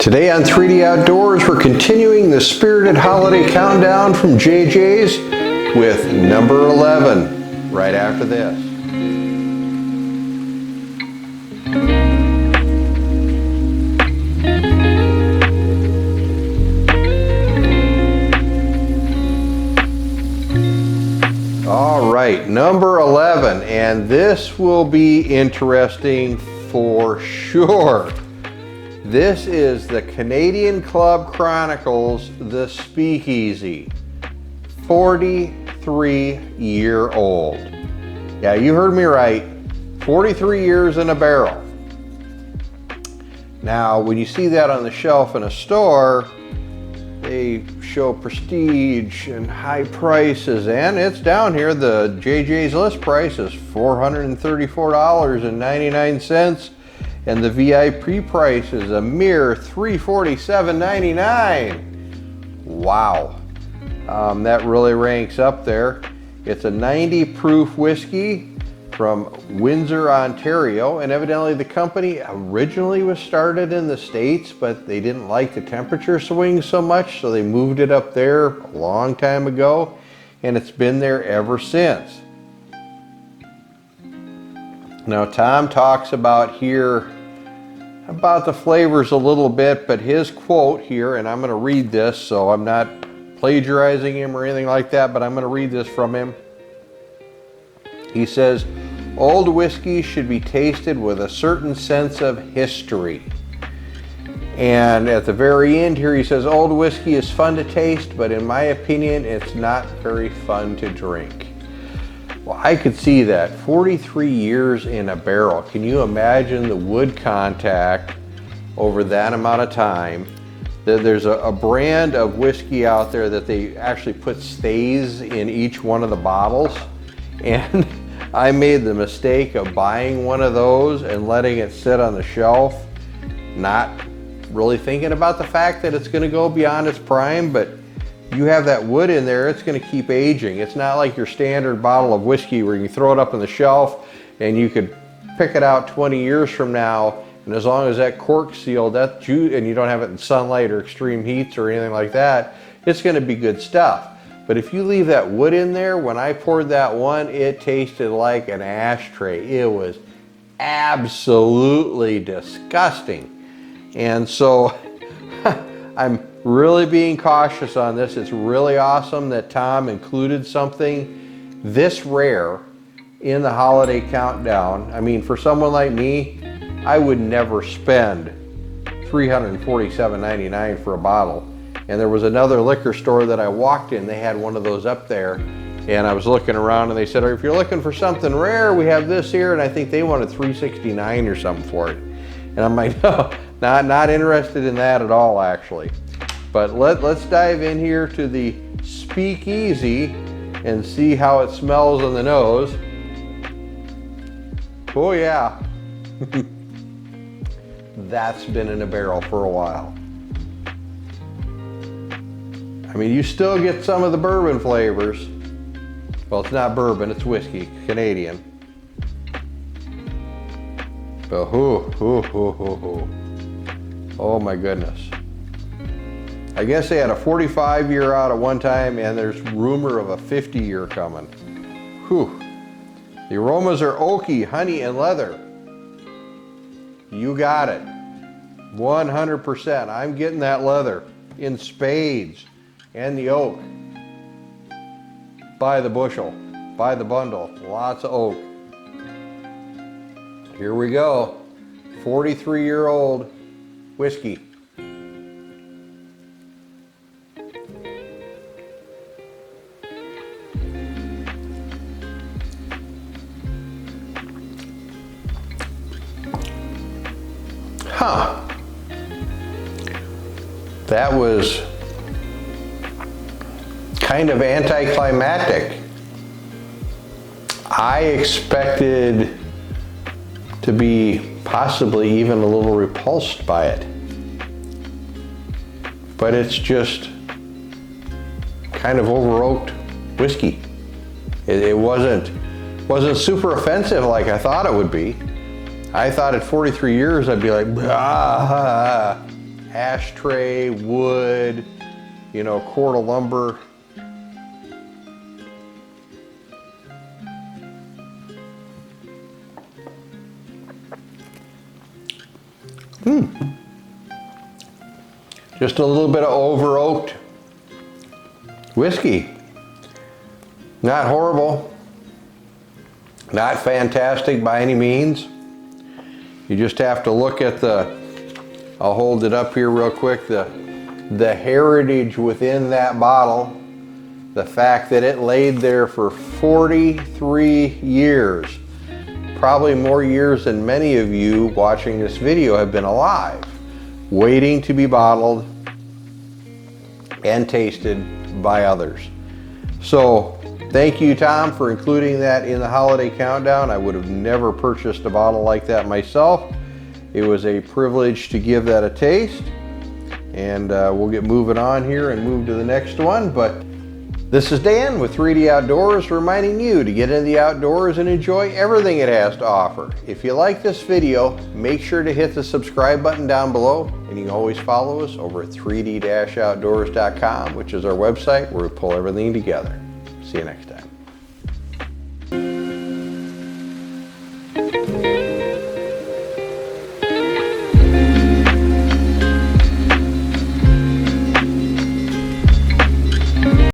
Today on 3D Outdoors, we're continuing the spirited holiday countdown from JJ's with number 11 right after this. All right, number 11, and this will be interesting for sure. This is the Canadian Club Chronicles, the Speakeasy, 43-year-old. Yeah, you heard me right, 43 years in a barrel. Now, when you see that on the shelf in a store, they show prestige and high prices, and it's down here. The JJ's list price is $434.99. and the VIP price is a mere $347.99. Wow, that really ranks up there. It's a 90 proof whiskey from Windsor, Ontario, and evidently the company originally was started in the States, but they didn't like the temperature swings so much, so they moved it up there a long time ago, and it's been there ever since. Now, Tom talks about the flavors a little bit, but his quote here, and I'm going to read this, so I'm not plagiarizing him or anything like that, but I'm going to read this from him. He says, "Old whiskey should be tasted with a certain sense of history." And at the very end here, he says, "Old whiskey is fun to taste, but in my opinion, it's not very fun to drink." Well, I could see that. 43 years in a barrel. Can you imagine the wood contact over that amount of time? There's a brand of whiskey out there that they actually put stays in each one of the bottles. And I made the mistake of buying one of those and letting it sit on the shelf, not really thinking about the fact that it's going to go beyond its prime, but you have that wood in there, it's going to keep aging. It's not like your standard bottle of whiskey where you throw it up on the shelf and you could pick it out 20 years from now, and as long as that cork's sealed, that juice, and you don't have it in sunlight or extreme heats or anything like that, it's going to be good stuff. But if you leave that wood in there, when I poured that one, it tasted like an ashtray. It was absolutely disgusting. And so I'm really being cautious on this. It's really awesome that Tom included something this rare in the holiday countdown. I mean, for someone like me, I would never spend $347.99 for a bottle. And there was another liquor store that I walked in, they had one of those up there, and I was looking around and they said, "If you're looking for something rare, we have this here," and I think they wanted $369 or something for it. And I'm like, no, not interested in that at all, actually. But let's dive in here to the Speakeasy and see how it smells on the nose. Oh yeah, that's been in a barrel for a while. I mean, you still get some of the bourbon flavors. Well, it's not bourbon, it's whiskey, Canadian. Oh my goodness. I guess they had a 45-year out at one time, and there's rumor of a 50-year coming. Whew. The aromas are oaky, honey, and leather. You got it. 100%. I'm getting that leather in spades, and the oak. By the bushel, by the bundle, lots of oak. Here we go. 43-year-old whiskey. Huh. That was kind of anticlimactic. I expected to be possibly even a little repulsed by it. But it's just kind of over-oaked whiskey. It wasn't super offensive like I thought it would be. I thought at 43 years I'd be like, ah, ashtray, wood, you know, cord of lumber. Just a little bit of over oaked whiskey. Not horrible, not fantastic by any means. You just have to look at the, I'll hold it up here real quick, the heritage within that bottle, the fact that it laid there for 43 years, probably more years than many of you watching this video have been alive, waiting to be bottled and tasted by others. So thank you, Tom, for including that in the holiday countdown. I would have never purchased a bottle like that myself. It was a privilege to give that a taste. And we'll get moving on here and move to the next one. But this is Dan with 3D Outdoors, reminding you to get into the outdoors and enjoy everything it has to offer. If you like this video, make sure to hit the subscribe button down below, and you can always follow us over at 3d-outdoors.com, which is our website where we pull everything together. See you next time.